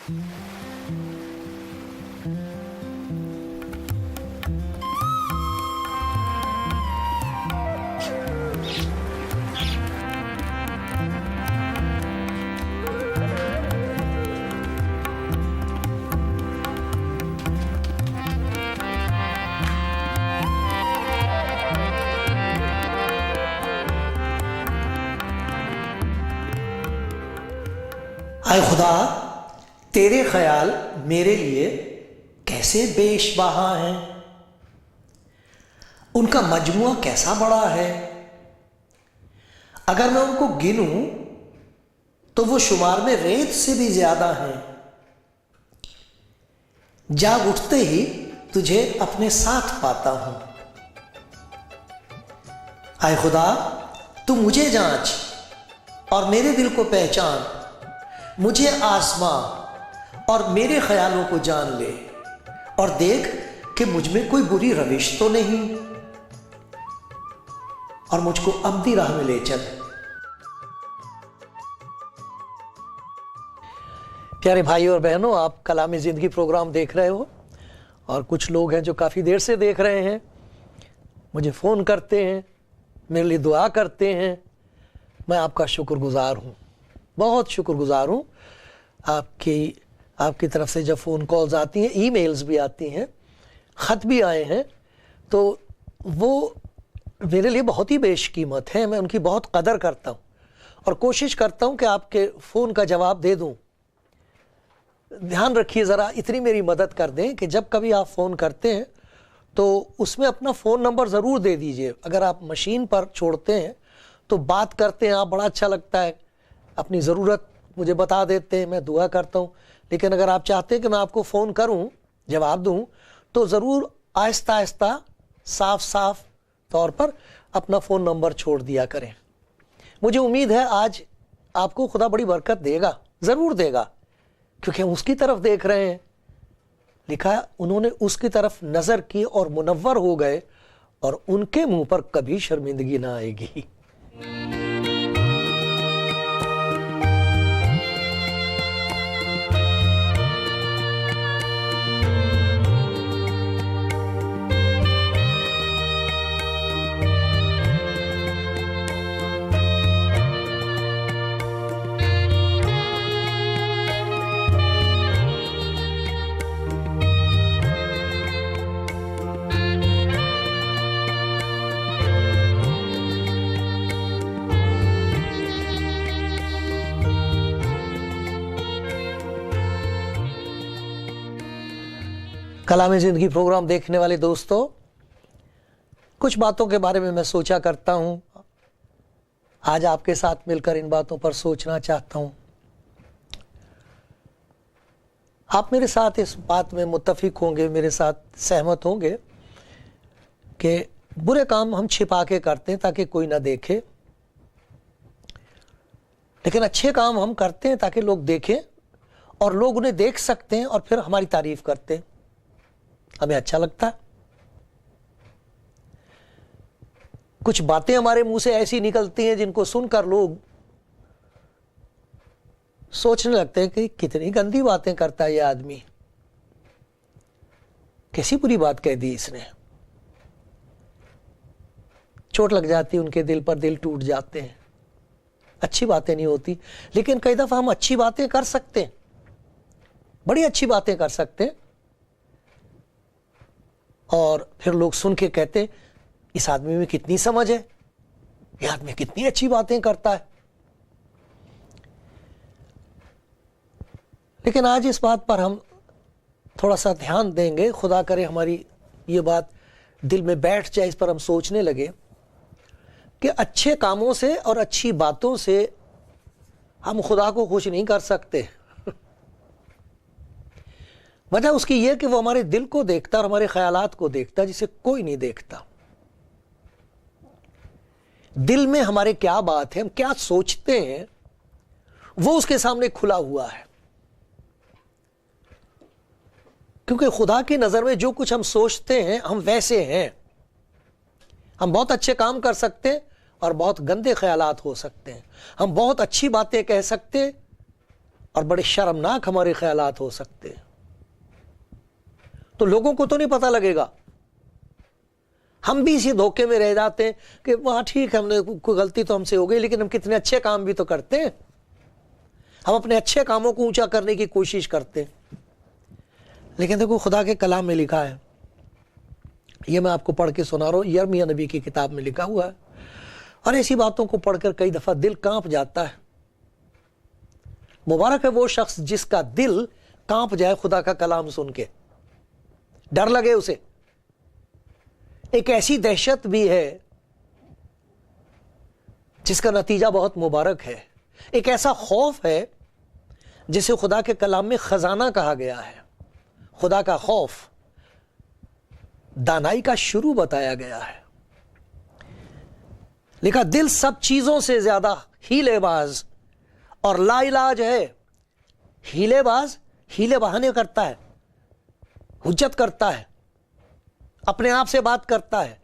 اے خدا، تیرے خیال میرے لیے کیسے بیش بہا ہیں، ان کا مجموعہ کیسا بڑا ہے، اگر میں ان کو گنوں تو وہ شمار میں ریت سے بھی زیادہ ہیں۔ جاگ اٹھتے ہی تجھے اپنے ساتھ پاتا ہوں۔ اے خدا، تو مجھے جانچ اور میرے دل کو پہچان، مجھے آزما اور میرے خیالوں کو جان لے، اور دیکھ کہ مجھ میں کوئی بری روش تو نہیں، اور مجھ کو ابدی راہ میں لے چل۔ پیارے بھائی اور بہنوں، آپ کلام زندگی پروگرام دیکھ رہے ہو، اور کچھ لوگ ہیں جو کافی دیر سے دیکھ رہے ہیں، مجھے فون کرتے ہیں، میرے لیے دعا کرتے ہیں۔ میں آپ کا شکر گزار ہوں، بہت شکر گزار ہوں۔ آپ کی طرف سے جب فون کالز آتی ہیں، ای میلز بھی آتی ہیں، خط بھی آئے ہیں، تو وہ میرے لیے بہت ہی بیش قیمت ہیں۔ میں ان کی بہت قدر کرتا ہوں اور کوشش کرتا ہوں کہ آپ کے فون کا جواب دے دوں۔ دھیان رکھیے، ذرا اتنی میری مدد کر دیں کہ جب کبھی آپ فون کرتے ہیں تو اس میں اپنا فون نمبر ضرور دے دیجئے۔ اگر آپ مشین پر چھوڑتے ہیں تو بات کرتے ہیں آپ، بڑا اچھا لگتا ہے، اپنی ضرورت مجھے بتا دیتے ہیں، میں دعا کرتا ہوں۔ لیکن اگر آپ چاہتے ہیں کہ میں آپ کو فون کروں، جواب دوں، تو ضرور آہستہ آہستہ صاف طور پر اپنا فون نمبر چھوڑ دیا کریں۔ مجھے امید ہے آج آپ کو خدا بڑی برکت دے گا، ضرور دے گا، کیونکہ ہم اس کی طرف دیکھ رہے ہیں۔ لکھا ہے انہوں نے اس کی طرف نظر کی اور منور ہو گئے، اور ان کے منہ پر کبھی شرمندگی نہ آئے گی۔ کلام زندگی پروگرام دیکھنے والے دوستو، کچھ باتوں کے بارے میں میں سوچا کرتا ہوں، آج آپ کے ساتھ مل کر ان باتوں پر سوچنا چاہتا ہوں۔ آپ میرے ساتھ اس بات میں متفق ہوں گے، میرے ساتھ سہمت ہوں گے کہ برے کام ہم چھپا کے کرتے ہیں تاکہ کوئی نہ دیکھے، لیکن اچھے کام ہم کرتے ہیں تاکہ لوگ دیکھیں، اور لوگ انہیں دیکھ سکتے ہیں اور پھر ہماری تعریف کرتے ہیں، ہمیں اچھا لگتا ہے۔ کچھ باتیں ہمارے منہ سے ایسی نکلتی ہیں جن کو سن کر لوگ سوچنے لگتے ہیں کہ کتنی گندی باتیں کرتا ہے یہ آدمی، کیسی بری بات کہہ دی اس نے۔ چوٹ لگ جاتی ان کے دل پر، دل ٹوٹ جاتے ہیں، اچھی باتیں نہیں ہوتی۔ لیکن کئی دفعہ ہم اچھی باتیں کر سکتے ہیں، بڑی اچھی باتیں کر سکتے ہیں، اور پھر لوگ سن کے کہتے ہیں اس آدمی میں کتنی سمجھ ہے، یہ آدمی کتنی اچھی باتیں کرتا ہے۔ لیکن آج اس بات پر ہم تھوڑا سا دھیان دیں گے، خدا کرے ہماری یہ بات دل میں بیٹھ جائے، اس پر ہم سوچنے لگے کہ اچھے کاموں سے اور اچھی باتوں سے ہم خدا کو خوش نہیں کر سکتے۔ وجہ اس کی یہ کہ وہ ہمارے دل کو دیکھتا اور ہمارے خیالات کو دیکھتا جسے کوئی نہیں دیکھتا۔ دل میں ہمارے کیا بات ہے، ہم کیا سوچتے ہیں، وہ اس کے سامنے کھلا ہوا ہے، کیونکہ خدا کی نظر میں جو کچھ ہم سوچتے ہیں ہم ویسے ہیں۔ ہم بہت اچھے کام کر سکتے ہیں اور بہت گندے خیالات ہو سکتے ہیں، ہم بہت اچھی باتیں کہہ سکتے ہیں اور بڑے شرمناک ہمارے خیالات ہو سکتے ہیں. تو لوگوں کو تو نہیں پتہ لگے گا, ہم بھی اسی دھوکے میں رہ جاتے ہیں کہ وہاں ٹھیک ہے, ہم نے کوئی غلطی تو ہم سے ہو گئی, لیکن ہم کتنے اچھے کام بھی تو کرتے ہیں. ہم اپنے اچھے کاموں کو اونچا کرنے کی کوشش کرتے ہیں. لیکن دیکھو خدا کے کلام میں لکھا ہے, یہ میں آپ کو پڑھ کے سنا رہا ہوں, یرمیہ نبی کی کتاب میں لکھا ہوا ہے, اور ایسی باتوں کو پڑھ کر کئی دفعہ دل کانپ جاتا ہے. مبارک ہے وہ شخص جس کا دل کانپ جائے خدا کا کلام سن کے, ڈر لگے اسے. ایک ایسی دہشت بھی ہے جس کا نتیجہ بہت مبارک ہے. ایک ایسا خوف ہے جسے خدا کے کلام میں خزانہ کہا گیا ہے. خدا کا خوف دانائی کا شروع بتایا گیا ہے. لکھا دل سب چیزوں سے زیادہ ہیلے باز اور لا علاج ہے. ہیلے باز ہیلے بہانے کرتا ہے, حجت کرتا ہے, اپنے آپ سے بات کرتا ہے,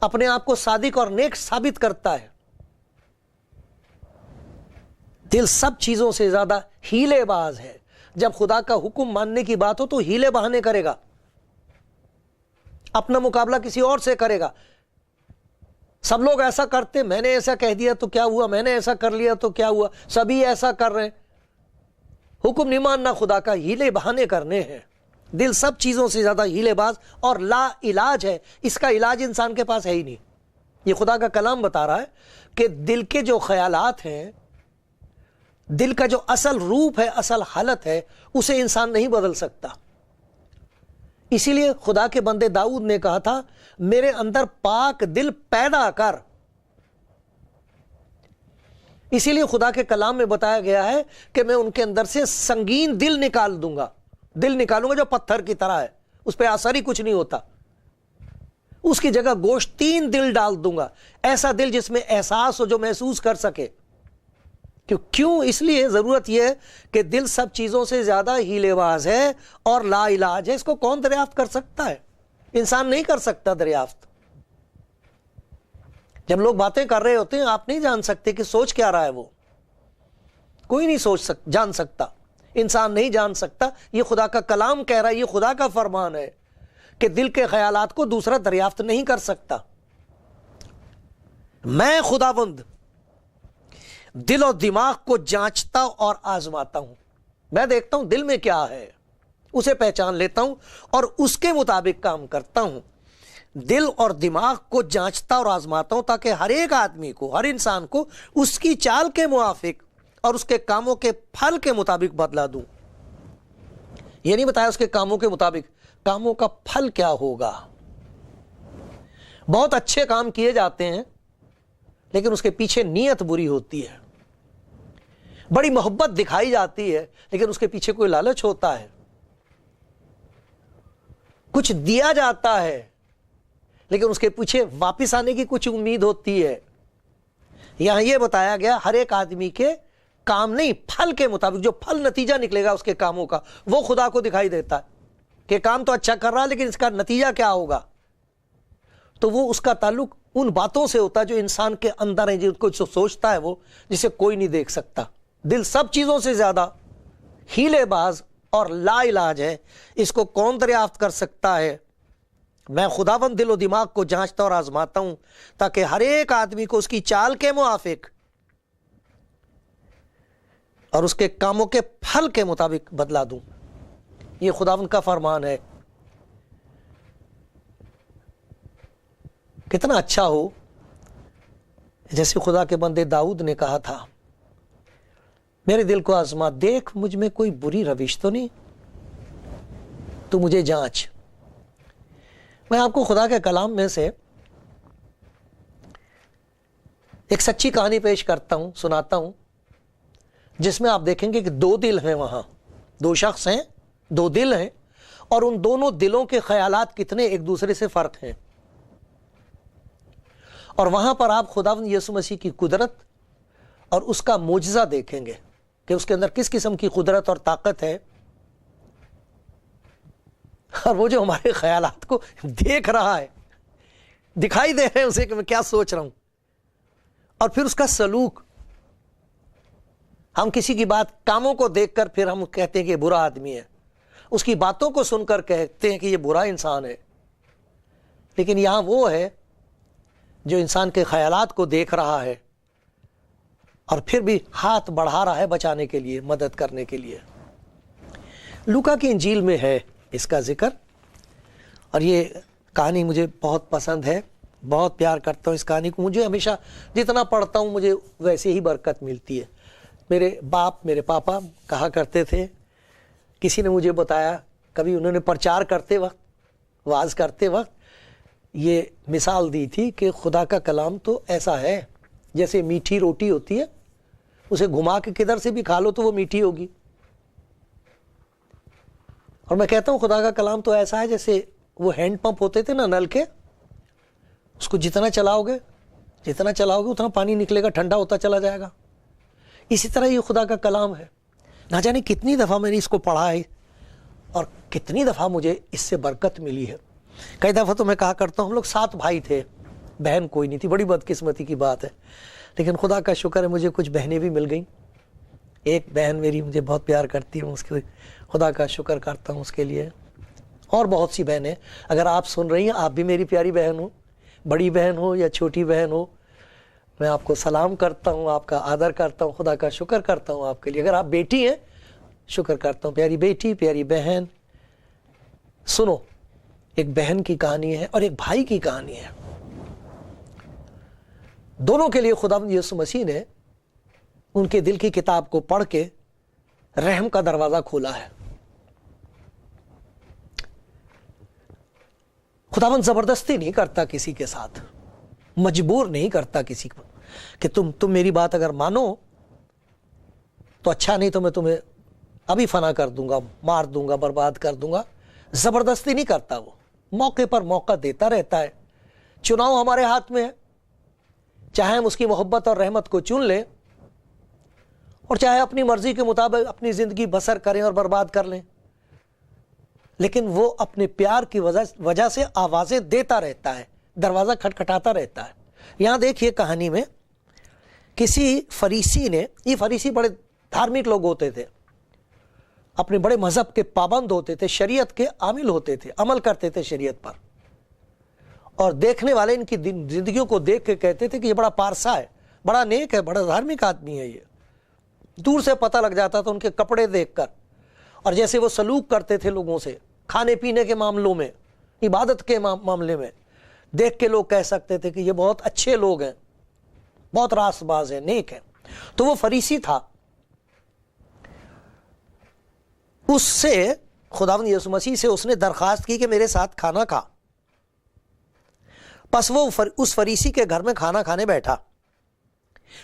اپنے آپ کو صادق اور نیک ثابت کرتا ہے. دل سب چیزوں سے زیادہ ہیلے باز ہے. جب خدا کا حکم ماننے کی بات ہو تو ہیلے بہانے کرے گا, اپنا مقابلہ کسی اور سے کرے گا. سب لوگ ایسا کرتے, میں نے ایسا کہہ دیا تو کیا ہوا, میں نے ایسا کر لیا تو کیا ہوا, سبھی ایسا کر رہے ہیں. حکم نہیں ماننا خدا کا, ہیلے بہانے کرنے ہیں. دل سب چیزوں سے زیادہ ہیلے باز اور لا علاج ہے. اس کا علاج انسان کے پاس ہے ہی نہیں. یہ خدا کا کلام بتا رہا ہے کہ دل کے جو خیالات ہیں, دل کا جو اصل روپ ہے, اصل حالت ہے, اسے انسان نہیں بدل سکتا. اسی لیے خدا کے بندے داؤد نے کہا تھا, میرے اندر پاک دل پیدا کر. اسی لیے خدا کے کلام میں بتایا گیا ہے کہ میں ان کے اندر سے سنگین دل نکال دوں گا. دل نکالوں گا جو پتھر کی طرح ہے, اس پہ اثر ہی کچھ نہیں ہوتا. اس کی جگہ گوشتین دل ڈال دوں گا, ایسا دل جس میں احساس ہو, جو محسوس کر سکے. کیوں؟ اس لیے ضرورت یہ ہے کہ دل سب چیزوں سے زیادہ ہیلے باز ہے اور لا علاج ہے. اس کو کون دریافت کر سکتا ہے؟ انسان نہیں کر سکتا دریافت. جب لوگ باتیں کر رہے ہوتے ہیں آپ نہیں جان سکتے کہ سوچ کیا رہا ہے وہ. کوئی نہیں جان سکتا, انسان نہیں جان سکتا. یہ خدا کا کلام کہہ رہا ہے, یہ خدا کا فرمان ہے کہ دل کے خیالات کو دوسرا دریافت نہیں کر سکتا. میں خداوند دل اور دماغ کو جانچتا اور آزماتا ہوں. میں دیکھتا ہوں دل میں کیا ہے, اسے پہچان لیتا ہوں اور اس کے مطابق کام کرتا ہوں. دل اور دماغ کو جانچتا اور آزماتا ہوں تاکہ ہر ایک آدمی کو, ہر انسان کو اس کی چال کے موافق اور اس کے کاموں کے پھل کے مطابق بدلا دوں. یہ نہیں بتایا اس کے کاموں کے مطابق, کاموں کا پھل کیا ہوگا. بہت اچھے کام کیے جاتے ہیں لیکن اس کے پیچھے نیت بری ہوتی ہے. بڑی محبت دکھائی جاتی ہے لیکن اس کے پیچھے کوئی لالچ ہوتا ہے. کچھ دیا جاتا ہے لیکن اس کے پیچھے واپس آنے کی کچھ امید ہوتی ہے. یہاں یہ بتایا گیا ہر ایک آدمی کے کام نہیں, پھل کے مطابق. جو پھل نتیجہ نکلے گا اس کے کاموں کا, وہ خدا کو دکھائی دیتا ہے کہ کام تو اچھا کر رہا لیکن اس کا نتیجہ کیا ہوگا. تو وہ اس کا تعلق ان باتوں سے ہوتا ہے جو انسان کے اندر ہیں, جن کو سوچتا ہے وہ, جسے کوئی نہیں دیکھ سکتا. دل سب چیزوں سے زیادہ ہیلے باز اور لا علاج ہے. اس کو کون دریافت کر سکتا ہے؟ میں خداوند دل و دماغ کو جانچتا اور آزماتا ہوں تاکہ ہر ایک آدمی کو اس کی چال کے موافق اور اس کے کاموں کے پھل کے مطابق بدلا دوں. یہ خداوند کا فرمان ہے. کتنا اچھا ہو جیسے خدا کے بندے داؤد نے کہا تھا, میرے دل کو آزما, دیکھ مجھ میں کوئی بری روش تو نہیں, تو مجھے جانچ. میں آپ کو خدا کے کلام میں سے ایک سچی کہانی پیش کرتا ہوں, سناتا ہوں, جس میں آپ دیکھیں گے کہ دو دل ہیں, وہاں دو شخص ہیں, دو دل ہیں, اور ان دونوں دلوں کے خیالات کتنے ایک دوسرے سے فرق ہیں. اور وہاں پر آپ خداوند یسوع مسیح کی قدرت اور اس کا معجزہ دیکھیں گے کہ اس کے اندر کس قسم کی قدرت اور طاقت ہے. اور وہ جو ہمارے خیالات کو دیکھ رہا ہے, دکھائی دے رہے ہیں اسے کہ میں کیا سوچ رہا ہوں, اور پھر اس کا سلوک ہم کسی کی بات کاموں کو دیکھ کر پھر ہم کہتے ہیں کہ یہ برا آدمی ہے، اس کی باتوں کو سن کر کہتے ہیں کہ یہ برا انسان ہے. لیکن یہاں وہ ہے جو انسان کے خیالات کو دیکھ رہا ہے اور پھر بھی ہاتھ بڑھا رہا ہے بچانے کے لیے، مدد کرنے کے لیے. لوکا کی انجیل میں ہے اس کا ذکر، اور یہ کہانی مجھے بہت پسند ہے، بہت پیار کرتا ہوں اس کہانی کو. مجھے ہمیشہ جتنا پڑھتا ہوں مجھے ویسے ہی برکت ملتی ہے. میرے پاپا کہا کرتے تھے، کسی نے مجھے بتایا، کبھی انہوں نے پرچار کرتے وقت، واعظ کرتے وقت یہ مثال دی تھی کہ خدا کا کلام تو ایسا ہے جیسے میٹھی روٹی ہوتی ہے، اسے گھما کے کدھر سے بھی کھا لو تو وہ میٹھی ہوگی. اور میں کہتا ہوں خدا کا کلام تو ایسا ہے جیسے وہ ہینڈ پمپ ہوتے تھے نا، نل کے، اس کو جتنا چلاؤ گے اتنا پانی نکلے گا، ٹھنڈا ہوتا چلا جائے گا. اسی طرح یہ خدا کا کلام ہے. نہ جانے کتنی دفعہ میں نے اس کو پڑھا ہے اور کتنی دفعہ مجھے اس سے برکت ملی ہے. کئی دفعہ تو میں کہا کرتا ہوں، ہم لوگ 7 بھائی تھے، بہن کوئی نہیں تھی. بڑی بدقسمتی کی بات ہے، لیکن خدا کا شکر ہے مجھے کچھ بہنیں بھی مل گئیں. ایک بہن میری مجھے بہت پیار کرتی ہے، اس کے خدا کا شکر کرتا ہوں اس کے لیے. اور بہت سی بہنیں، اگر آپ سن رہی ہیں، آپ بھی میری پیاری بہن ہو، بڑی بہن ہو یا چھوٹی بہن ہو، میں آپ کو سلام کرتا ہوں، آپ کا آدر کرتا ہوں، خدا کا شکر کرتا ہوں آپ کے لیے. اگر آپ بیٹی ہیں، شکر کرتا ہوں، پیاری بیٹی، پیاری بہن. سنو، ایک بہن کی کہانی ہے اور ایک بھائی کی کہانی ہے. دونوں کے لیے خداوند یسوع مسیح نے ان کے دل کی کتاب کو پڑھ کے رحم کا دروازہ کھولا ہے. خداوند زبردستی نہیں کرتا کسی کے ساتھ، مجبور نہیں کرتا کسی کو کہ تم میری بات اگر مانو تو اچھا، نہیں تو میں تمہیں ابھی فنا کر دوں گا، مار دوں گا، برباد کر دوں گا. زبردستی نہیں کرتا، وہ موقع پر موقع دیتا رہتا ہے. چناؤ ہمارے ہاتھ میں ہے، چاہے ہم اس کی محبت اور رحمت کو چن لیں اور چاہے اپنی مرضی کے مطابق اپنی زندگی بسر کریں اور برباد کر لیں. لیکن وہ اپنے پیار کی وجہ سے آوازیں دیتا رہتا ہے، دروازہ کھٹکھٹاتا رہتا ہے. یہاں دیکھیے کہانی میں کسی فریسی نے، یہ فریسی بڑے دھارمک لوگ ہوتے تھے، اپنے بڑے مذہب کے پابند ہوتے تھے، شریعت کے عامل ہوتے تھے، عمل کرتے تھے شریعت پر. اور دیکھنے والے ان کی زندگیوں کو دیکھ کے کہتے تھے کہ یہ بڑا پارسا ہے، بڑا نیک ہے، بڑا دھارمک آدمی ہے. یہ دور سے پتہ لگ جاتا تھا ان کے کپڑے دیکھ کر، اور جیسے وہ سلوک کرتے تھے لوگوں سے، کھانے پینے کے معاملوں میں، عبادت کے معاملے میں، دیکھ کے لوگ کہہ سکتے تھے کہ یہ بہت اچھے لوگ ہیں، بہت راست باز ہیں، نیک ہیں. تو وہ فریسی تھا. اس سے خداوند یسوع مسیح سے اس نے درخواست کی کہ میرے ساتھ کھانا کھا. پس وہ اس فریسی کے گھر میں کھانا کھانے بیٹھا.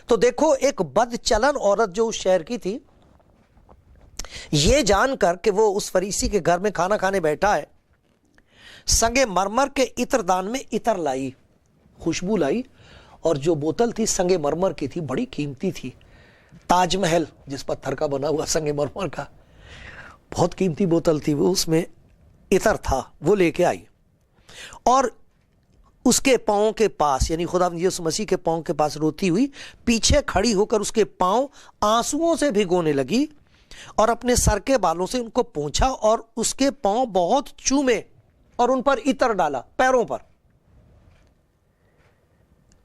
تو دیکھو، ایک بد چلن عورت جو اس شہر کی تھی، یہ جان کر کہ وہ اس فریسی کے گھر میں کھانا کھانے بیٹھا ہے، سنگ مرمر کے عطر دان میں عطر لائی، خوشبو لائی. اور جو بوتل تھی سنگ مرمر کی تھی، بڑی قیمتی تھی. تاج محل جس پتھر کا بنا ہوا سنگ مرمر کا، بہت قیمتی بوتل تھی وہ، اس میں عطر تھا، وہ لے کے آئی. اور اس کے پاؤں کے پاس، یعنی خداوند یسوع مسیح کے پاؤں کے پاس روتی ہوئی پیچھے کھڑی ہو کر اس کے پاؤں آنسوؤں سے بھگونے لگی اور اپنے سر کے بالوں سے ان کو پونچھا اور اس کے پاؤں بہت چومے اور ان پر عطر ڈالا، پیروں پر.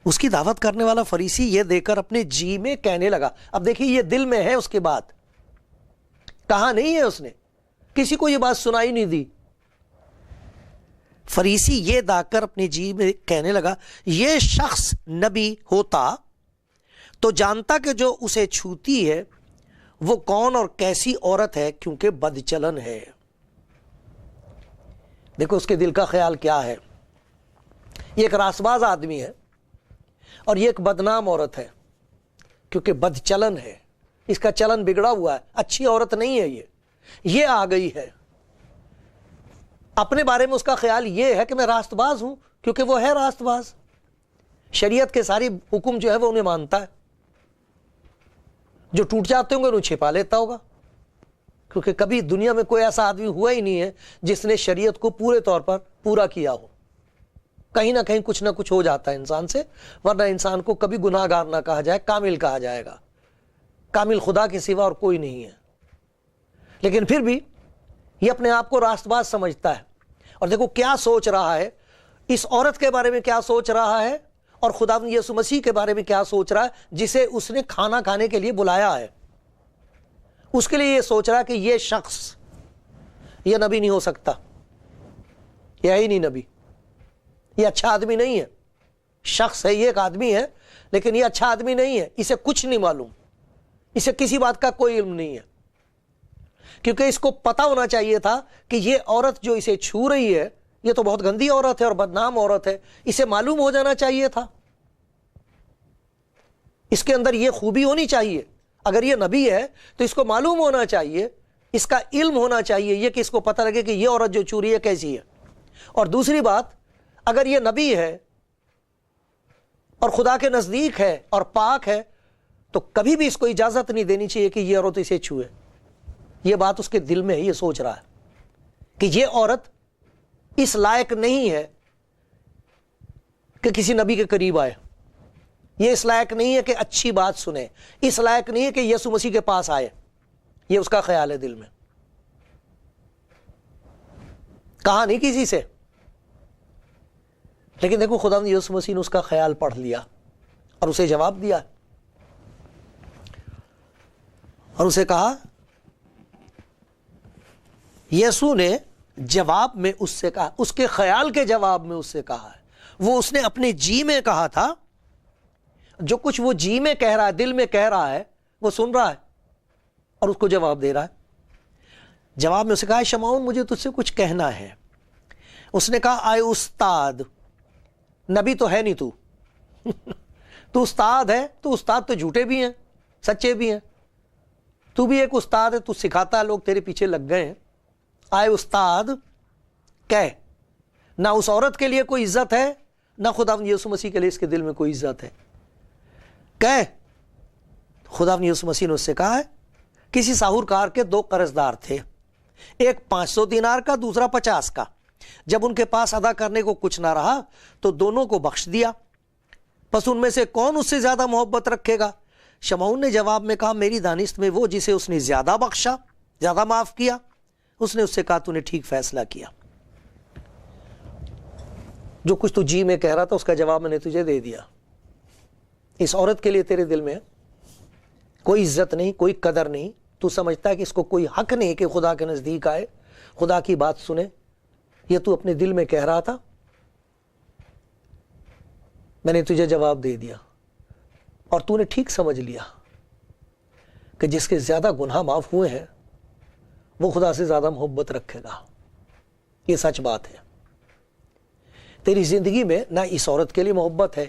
اس کی دعوت کرنے والا فریسی یہ دیکھ کر اپنے جی میں کہنے لگا. اب دیکھیے، یہ دل میں ہے اس کے بات، کہا نہیں ہے اس نے، کسی کو یہ بات سنائی نہیں دی. فریسی یہ دیکھ کر اپنے جی میں کہنے لگا، یہ شخص نبی ہوتا تو جانتا کہ جو اسے چھوتی ہے وہ کون اور کیسی عورت ہے، کیونکہ بد چلن ہے. دیکھو اس کے دل کا خیال کیا ہے. یہ ایک راست باز آدمی ہے اور یہ ایک بدنام عورت ہے، کیونکہ بد چلن ہے، اس کا چلن بگڑا ہوا ہے، اچھی عورت نہیں ہے. یہ آ گئی ہے. اپنے بارے میں اس کا خیال یہ ہے کہ میں راست باز ہوں، کیونکہ وہ ہے راست باز، شریعت کے ساری حکم جو ہے وہ انہیں مانتا ہے. جو ٹوٹ جاتے ہوں گے انہیں چھپا لیتا ہوگا، کیونکہ کبھی دنیا میں کوئی ایسا آدمی ہوا ہی نہیں ہے جس نے شریعت کو پورے طور پر پورا کیا ہو. کہیں نہ کہیں کچھ نہ کچھ ہو جاتا ہے انسان سے، ورنہ انسان کو کبھی گناہ گار نہ کہا جائے، کامل کہا جائے گا. کامل خدا کے سوا اور کوئی نہیں ہے، لیکن پھر بھی یہ اپنے آپ کو راست باز سمجھتا ہے۔ اور دیکھو کیا سوچ رہا ہے، اس عورت کے بارے میں کیا سوچ رہا ہے، اور خداوند یسوع مسیح کے بارے میں کیا سوچ رہا ہے جسے اس نے کھانا کھانے کے لیے بلایا ہے۔ اس کے لیے یہ سوچ رہا ہے کہ یہ شخص یہ نبی نہیں ہو سکتا، یہ ہے ہی نہیں نبی، یہ اچھا آدمی نہیں ہے۔ شخص ہے، یہ ایک آدمی ہے، لیکن یہ اچھا آدمی نہیں ہے، اسے کچھ نہیں معلوم، اسے کسی بات کا کوئی علم نہیں ہے، کیونکہ اس کو پتا ہونا چاہیے تھا کہ یہ عورت جو اسے چھو رہی ہے یہ تو بہت گندی عورت ہے اور بدنام عورت ہے، اسے معلوم ہو جانا چاہیے تھا، اس کے اندر یہ خوبی ہونی چاہیے۔ اگر یہ نبی ہے تو اس کو معلوم ہونا چاہیے، اس کا علم ہونا چاہیے، یہ کہ اس کو پتہ لگے کہ یہ عورت جو چھو رہی ہے کیسی ہے۔ اور دوسری بات، اگر یہ نبی ہے اور خدا کے نزدیک ہے اور پاک ہے تو کبھی بھی اس کو اجازت نہیں دینی چاہیے کہ یہ عورت اسے چھوئے۔ یہ بات اس کے دل میں ہے، یہ سوچ رہا ہے کہ یہ عورت اس لائق نہیں ہے کہ کسی نبی کے قریب آئے، یہ اس لائق نہیں ہے کہ اچھی بات سنے، اس لائق نہیں ہے کہ یسوع مسیح کے پاس آئے۔ یہ اس کا خیال ہے دل میں، کہا نہیں کسی سے، لیکن دیکھو خداوند یسوع مسیح نے اس کا خیال پڑھ لیا اور اسے جواب دیا، اور اسے کہا، یسوع نے جواب میں اس سے کہا، اس کے خیال کے جواب میں اس سے کہا ہے، وہ اس نے اپنے جی میں کہا تھا، جو کچھ وہ جی میں کہہ رہا ہے، دل میں کہہ رہا ہے، وہ سن رہا ہے اور اس کو جواب دے رہا ہے۔ جواب میں اسے کہا، شمعون مجھے تجھ سے کچھ کہنا ہے۔ اس نے کہا، آئے استاد، نبی تو ہے نہیں تو تو استاد ہے، تو استاد تو جھوٹے بھی ہیں سچے بھی ہیں، تو بھی ایک استاد ہے، تو سکھاتا ہے، لوگ تیرے پیچھے لگ گئے ہیں۔ آئے استاد، کہہ، نہ اس عورت کے لیے کوئی عزت ہے، نہ خداوند یسوع مسیح کے لیے اس کے دل میں کوئی عزت ہے، کہہ۔ خداوند یسوع مسیح نے اس سے کہا ہے، کسی ساہوکار کے 2 قرض دار تھے، ایک 500 دینار کا، دوسرا 50 کا۔ جب ان کے پاس ادا کرنے کو کچھ نہ رہا تو دونوں کو بخش دیا۔ پس ان میں سے کون اس سے زیادہ محبت رکھے گا؟ شمعون نے جواب میں کہا، میری دانست میں وہ جسے اس نے زیادہ بخشا، زیادہ معاف کیا۔ اس نے اس سے کہا، تو نے ٹھیک فیصلہ کیا، جو کچھ تو جی میں کہہ رہا تھا اس کا جواب میں نے تجھے دے دیا۔ اس عورت کے لیے تیرے دل میں کوئی عزت نہیں، کوئی قدر نہیں، تو سمجھتا ہے کہ اس کو کوئی حق نہیں کہ خدا کے نزدیک آئے، خدا کی بات سنے، یہ تو اپنے دل میں کہہ رہا تھا، میں نے تجھے جواب دے دیا، اور تو نے ٹھیک سمجھ لیا کہ جس کے زیادہ گناہ معاف ہوئے ہیں وہ خدا سے زیادہ محبت رکھے گا۔ یہ سچ بات ہے۔ تیری زندگی میں نہ اس عورت کے لیے محبت ہے،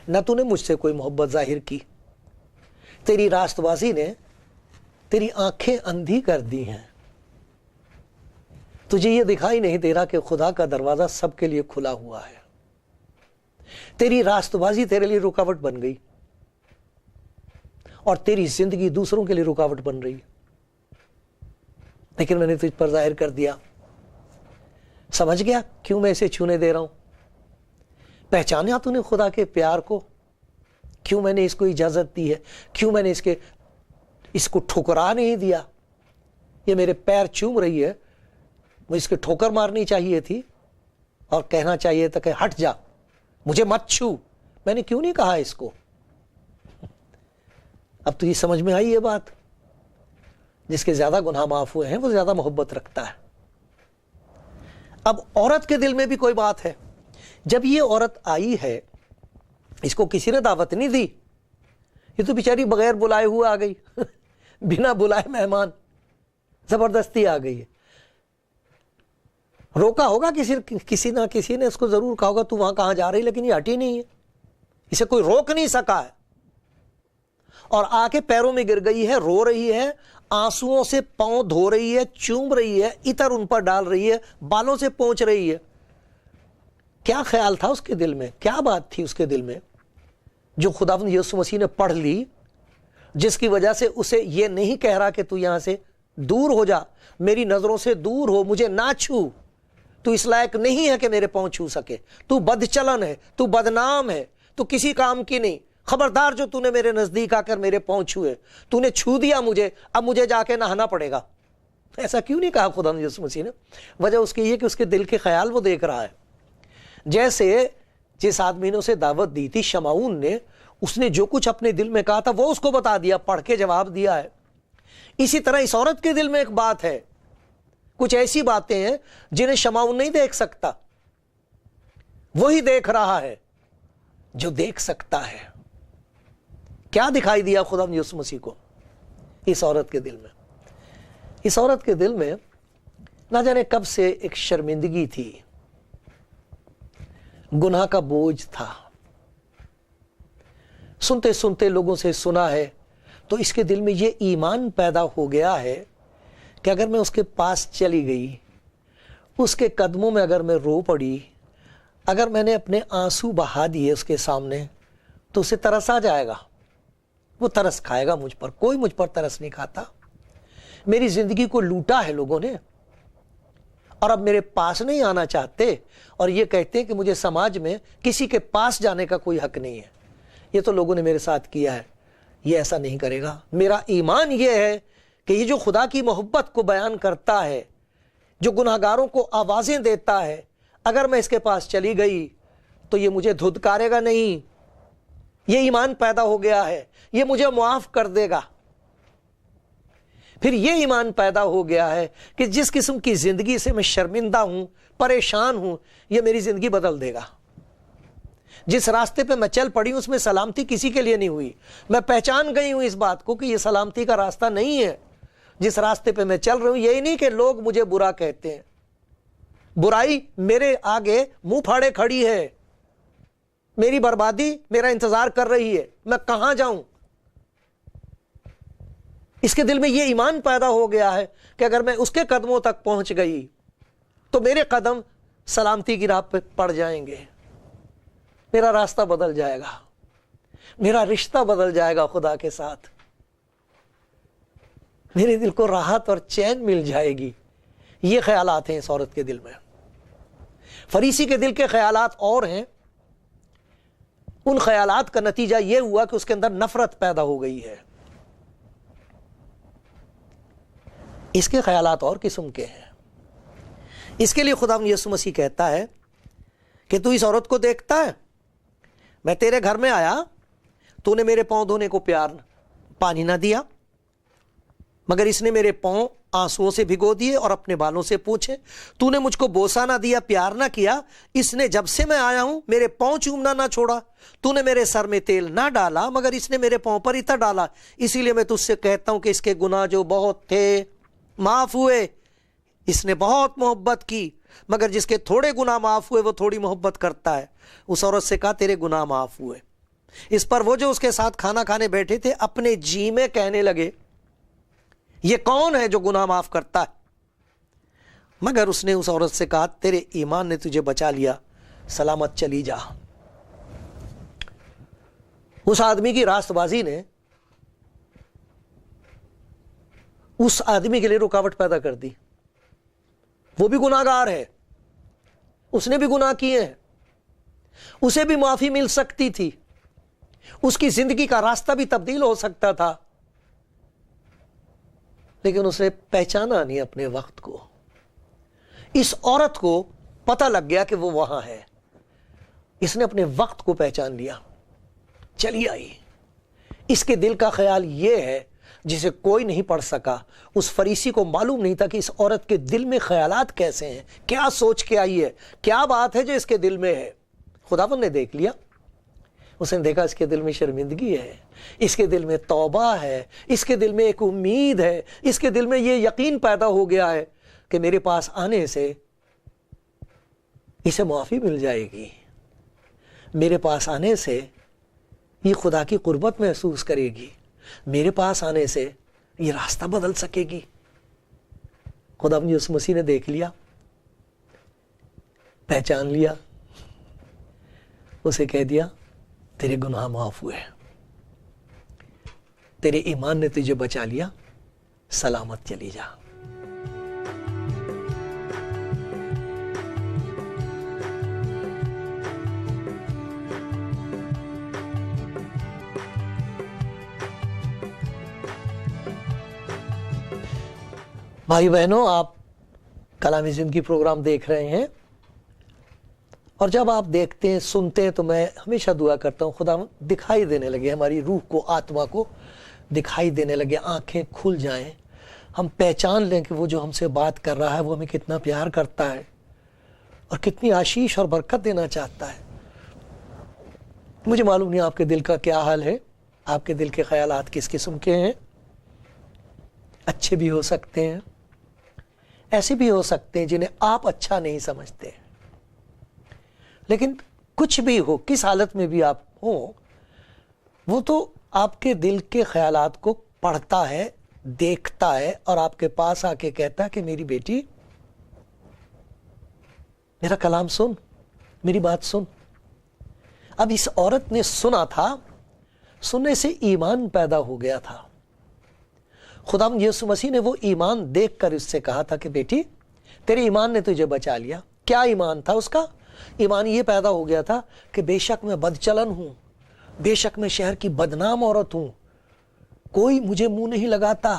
نہ تو نے مجھ سے کوئی محبت ظاہر کی۔ تیری راست بازی نے تیری آنکھیں اندھی کر دی ہیں، تجھے یہ دکھائی نہیں دے رہا کہ خدا کا دروازہ سب کے لیے کھلا ہوا ہے۔ تیری راست بازی تیرے لیے رکاوٹ بن گئی، اور تیری زندگی دوسروں کے لیے رکاوٹ بن رہی، لیکن میں نے تجھ پر ظاہر کر دیا۔ سمجھ گیا کیوں میں اسے چھونے دے رہا ہوں؟ پہچانا تو نے خدا کے پیار کو، کیوں میں نے اس کو اجازت دی ہے، کیوں میں نے اس کو ٹھکرا نہیں دیا۔ یہ میرے پیر چوم رہی ہے، مجھے اس کے ٹھوکر مارنی چاہیے تھی اور کہنا چاہیے تھا کہ ہٹ جا، مجھے مت چھو۔ میں نے کیوں نہیں کہا اس کو؟ اب تو یہ سمجھ میں آئی یہ بات، جس کے زیادہ گناہ معاف ہوئے ہیں وہ زیادہ محبت رکھتا ہے۔ اب عورت کے دل میں بھی کوئی بات ہے۔ جب یہ عورت آئی ہے، اس کو کسی نے دعوت نہیں دی، یہ تو بیچاری بغیر بلائے ہوئے آ گئی بنا بلائے مہمان، زبردستی آ گئی ہے۔ روکا ہوگا کسی نہ کسی نے اس کو ضرور کہا ہوگا تو وہاں کہاں جا رہی، لیکن یہ ہٹی نہیں ہے، اسے کوئی روک نہیں سکا ہے، اور آ کے پیروں میں گر گئی ہے، رو رہی ہے، آنسوؤں سے پاؤں دھو رہی ہے، چوم رہی ہے، عطر ان پر ڈال رہی ہے، بالوں سے پونچھ رہی ہے۔ کیا خیال تھا اس کے دل میں، کیا بات تھی اس کے دل میں جو خداوند یسوع مسیح نے پڑھ لی، جس کی وجہ سے اسے یہ نہیں کہہ رہا کہ تو یہاں سے دور ہو جا، میری نظروں سے دور ہو، مجھے نہ چھو، تو اس لائق نہیں ہے کہ میرے پاؤں چھو سکے، تو بد چلن ہے، تو بدنام ہے، تو کسی کام کی نہیں، خبردار جو تو نے میرے نزدیک آ کر میرے پاؤں چھوئے، تو نے چھو دیا مجھے، اب مجھے جا کے نہانا پڑے گا۔ ایسا کیوں نہیں کہا خدا یسوع مسیح نے؟ وجہ اس کی یہ کہ اس کے دل کے خیال وہ دیکھ رہا ہے۔ جیسے جس آدمی نے اسے دعوت دی تھی شمعون نے، اس نے جو کچھ اپنے دل میں کہا تھا وہ اس کو بتا دیا، پڑھ کے جواب دیا ہے۔ اسی طرح اس عورت کے دل میں ایک بات ہے، کچھ ایسی باتیں ہیں جنہیں شمعون نہیں دیکھ سکتا، وہی دیکھ رہا ہے جو دیکھ سکتا ہے۔ کیا دکھائی دیا خدا یسوع مسیح کو اس عورت کے دل میں؟ اس عورت کے دل میں نہ جانے کب سے ایک شرمندگی تھی، گناہ کا بوجھ تھا۔ سنتے سنتے لوگوں سے سنا ہے تو اس کے دل میں یہ ایمان پیدا ہو گیا ہے کہ اگر میں اس کے پاس چلی گئی، اس کے قدموں میں اگر میں رو پڑی، اگر میں نے اپنے آنسو بہا دیے اس کے سامنے، تو اسے ترس آ جائے گا، وہ ترس کھائے گا مجھ پر۔ کوئی مجھ پر ترس نہیں کھاتا۔ میری زندگی کو لوٹا ہے لوگوں نے، اور اب میرے پاس نہیں آنا چاہتے، اور یہ کہتے ہیں کہ مجھے سماج میں کسی کے پاس جانے کا کوئی حق نہیں ہے۔ یہ تو لوگوں نے میرے ساتھ کیا ہے، یہ ایسا نہیں کرے گا۔ میرا ایمان یہ ہے کہ یہ جو خدا کی محبت کو بیان کرتا ہے، جو گناہگاروں کو آوازیں دیتا ہے، اگر میں اس کے پاس چلی گئی تو یہ مجھے دھتکارے گا نہیں۔ یہ ایمان پیدا ہو گیا ہے، یہ مجھے معاف کر دے گا۔ پھر یہ ایمان پیدا ہو گیا ہے کہ جس قسم کی زندگی سے میں شرمندہ ہوں، پریشان ہوں، یہ میری زندگی بدل دے گا۔ جس راستے پہ میں چل پڑی ہوں اس میں سلامتی کسی کے لیے نہیں ہوئی۔ میں پہچان گئی ہوں اس بات کو کہ یہ سلامتی کا راستہ نہیں ہے۔ جس راستے پہ میں چل رہی ہوں، یہی نہیں کہ لوگ مجھے برا کہتے ہیں، برائی میرے آگے منہ پھاڑے کھڑی ہے، میری بربادی میرا انتظار کر رہی ہے، میں کہاں جاؤں؟ اس کے دل میں یہ ایمان پیدا ہو گیا ہے کہ اگر میں اس کے قدموں تک پہنچ گئی تو میرے قدم سلامتی کی راہ پہ پڑ جائیں گے، میرا راستہ بدل جائے گا، میرا رشتہ بدل جائے گا خدا کے ساتھ، میرے دل کو راحت اور چین مل جائے گی۔ یہ خیالات ہیں اس عورت کے دل میں۔ فریسی کے دل کے خیالات اور ہیں۔ ان خیالات کا نتیجہ یہ ہوا کہ اس کے اندر نفرت پیدا ہو گئی ہے۔ اس کے خیالات اور قسم کے ہیں۔ اس کے لیے خدا یسوع مسیح کہتا ہے کہ تو اس عورت کو دیکھتا ہے، میں تیرے گھر میں آیا، تو نے میرے پاؤں دھونے کو پانی نہ دیا، مگر اس نے میرے پاؤں آنسوؤں سے بھگو دیے اور اپنے بالوں سے پوچھے۔ تو نے مجھ کو بوسہ نہ دیا، پیار نہ کیا۔ اس نے جب سے میں آیا ہوں میرے پاؤں چومنا نہ چھوڑا۔ تو نے میرے سر میں تیل نہ ڈالا، مگر اس نے میرے پاؤں پر عطر ڈالا۔ اسی لیے میں تجھ سے کہتا ہوں کہ اس کے گناہ جو بہت تھے معاف ہوئے۔ اس نے بہت محبت کی، مگر جس کے تھوڑے گناہ معاف ہوئے وہ تھوڑی محبت کرتا ہے۔ اس عورت سے کہا تیرے گناہ معاف ہوئے۔ اس پر وہ جو اس کے ساتھ کھانا کھانے بیٹھے تھے اپنے جی میں کہنے لگے، یہ کون ہے جو گناہ معاف کرتا ہے؟ مگر اس نے اس عورت سے کہا تیرے ایمان نے تجھے بچا لیا، سلامت چلی جا۔ اس آدمی کی راست بازی نے اس آدمی کے لیے رکاوٹ پیدا کر دی۔ وہ بھی گناہگار ہے، اس نے بھی گناہ کیے ہیں، اسے بھی معافی مل سکتی تھی، اس کی زندگی کا راستہ بھی تبدیل ہو سکتا تھا، لیکن اس نے پہچانا نہیں اپنے وقت کو۔ اس عورت کو پتہ لگ گیا کہ وہ وہاں ہے، اس نے اپنے وقت کو پہچان لیا، چلی آئی۔ اس کے دل کا خیال یہ ہے جسے کوئی نہیں پڑھ سکا۔ اس فریسی کو معلوم نہیں تھا کہ اس عورت کے دل میں خیالات کیسے ہیں، کیا سوچ کے آئی ہے، کیا بات ہے جو اس کے دل میں ہے۔ خداوند نے دیکھ لیا، اس نے دیکھا اس کے دل میں شرمندگی ہے، اس کے دل میں توبہ ہے، اس کے دل میں ایک امید ہے، اس کے دل میں یہ یقین پیدا ہو گیا ہے کہ میرے پاس آنے سے اسے معافی مل جائے گی، میرے پاس آنے سے یہ خدا کی قربت محسوس کرے گی، میرے پاس آنے سے یہ راستہ بدل سکے گی۔ خدا یسوع مسیح نے دیکھ لیا، پہچان لیا، اسے کہہ دیا تیرے گناہ معاف ہوئے، تیرے ایمان نے تجھے بچا لیا، سلامت چلی جا۔ بھائی بہنوں، آپ کلام زندگی پروگرام دیکھ رہے ہیں، اور جب آپ دیکھتے ہیں سنتے ہیں تو میں ہمیشہ دعا کرتا ہوں خدا دکھائی دینے لگے، ہماری روح کو آتما کو دکھائی دینے لگے، آنکھیں کھل جائیں، ہم پہچان لیں کہ وہ جو ہم سے بات کر رہا ہے وہ ہمیں کتنا پیار کرتا ہے اور کتنی آشیش اور برکت دینا چاہتا ہے۔ مجھے معلوم نہیں آپ کے دل کا کیا حال ہے، آپ کے دل کے خیالات کس قسم کے ہیں، اچھے بھی ہو سکتے ہیں، ایسے بھی ہو سکتے ہیں جنہیں آپ اچھا نہیں سمجھتے، لیکن کچھ بھی ہو، کس حالت میں بھی آپ ہوں، وہ تو آپ کے دل کے خیالات کو پڑھتا ہے، دیکھتا ہے، اور آپ کے پاس آ کے کہتا ہے کہ میری بیٹی، میرا کلام سن، میری بات سن۔ اب اس عورت نے سنا تھا، سننے سے ایمان پیدا ہو گیا تھا۔ خداوند یسوع مسیح نے وہ ایمان دیکھ کر اس سے کہا تھا کہ بیٹی، تیرے ایمان نے تجھے بچا لیا۔ کیا ایمان تھا اس کا؟ ایمان یہ پیدا ہو گیا تھا کہ بے شک میں بد چلن ہوں، بے شک میں شہر کی بدنام عورت ہوں، کوئی مجھے منہ نہیں لگاتا،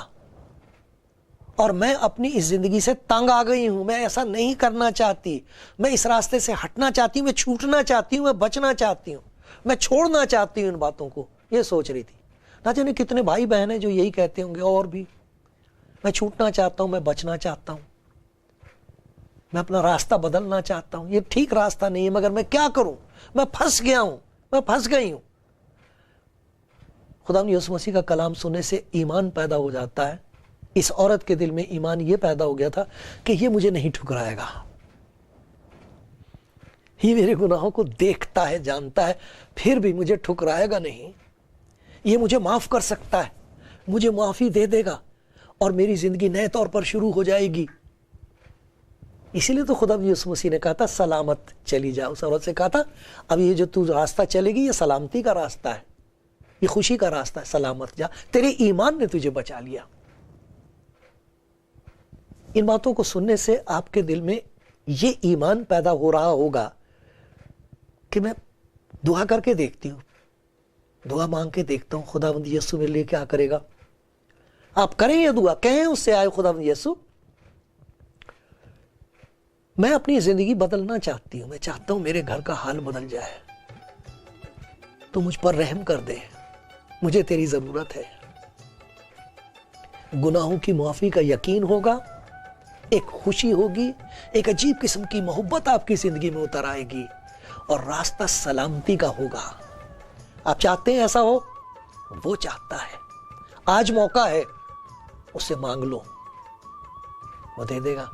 اور میں اپنی اس زندگی سے تنگ آ گئی ہوں، میں ایسا نہیں کرنا چاہتی، میں اس راستے سے ہٹنا چاہتی ہوں، میں چھوٹنا چاہتی ہوں، میں بچنا چاہتی ہوں، میں چھوڑنا چاہتی ہوں ان باتوں کو، یہ سوچ رہی تھی۔ نہ جانے کتنے بھائی بہن ہیں جو یہی کہتے ہوں گے، اور بھی میں چھوٹنا چاہتا ہوں، میں بچنا چاہتا ہوں، میں اپنا راستہ بدلنا چاہتا ہوں، یہ ٹھیک راستہ نہیں ہے، مگر میں کیا کروں، میں پھنس گیا ہوں، میں پھنس گئی ہوں۔ خدا یسوع مسیح کا کلام سننے سے ایمان پیدا ہو جاتا ہے۔ اس عورت کے دل میں ایمان یہ پیدا ہو گیا تھا کہ یہ مجھے نہیں ٹھکرائے گا، یہ میرے گناہوں کو دیکھتا ہے، جانتا ہے، پھر بھی مجھے ٹھکرائے گا نہیں، یہ مجھے معاف کر سکتا ہے، مجھے معافی دے دے گا، اور میری زندگی نئے طور پر شروع ہو جائے گی۔ اسی لیے تو خدا یسوع مسیح نے کہا تھا سلامت چلی جا، اس عورت سے کہا تھا اب یہ جو تو راستہ چلے گی یہ سلامتی کا راستہ ہے، یہ خوشی کا راستہ ہے، سلامت جا، تیرے ایمان نے تجھے بچا لیا۔ ان باتوں کو سننے سے آپ کے دل میں یہ ایمان پیدا ہو رہا ہوگا کہ میں دعا کر کے دیکھتی ہوں، دعا مانگ کے دیکھتا ہوں، خداوند یسوع میرے لیے کیا کرے گا۔ آپ کریں یہ دعا، کہیں اس سے آئے خداوند یسوع میں اپنی زندگی بدلنا چاہتی ہوں، میں چاہتا ہوں میرے گھر کا حال بدل جائے، تو مجھ پر رحم کر دے، مجھے تیری ضرورت ہے۔ گناہوں کی معافی کا یقین ہوگا، ایک خوشی ہوگی، ایک عجیب قسم کی محبت آپ کی زندگی میں اتر آئے گی، اور راستہ سلامتی کا ہوگا۔ آپ چاہتے ہیں ایسا ہو؟ وہ چاہتا ہے۔ آج موقع ہے، اس سے مانگ لو، وہ دے دے گا۔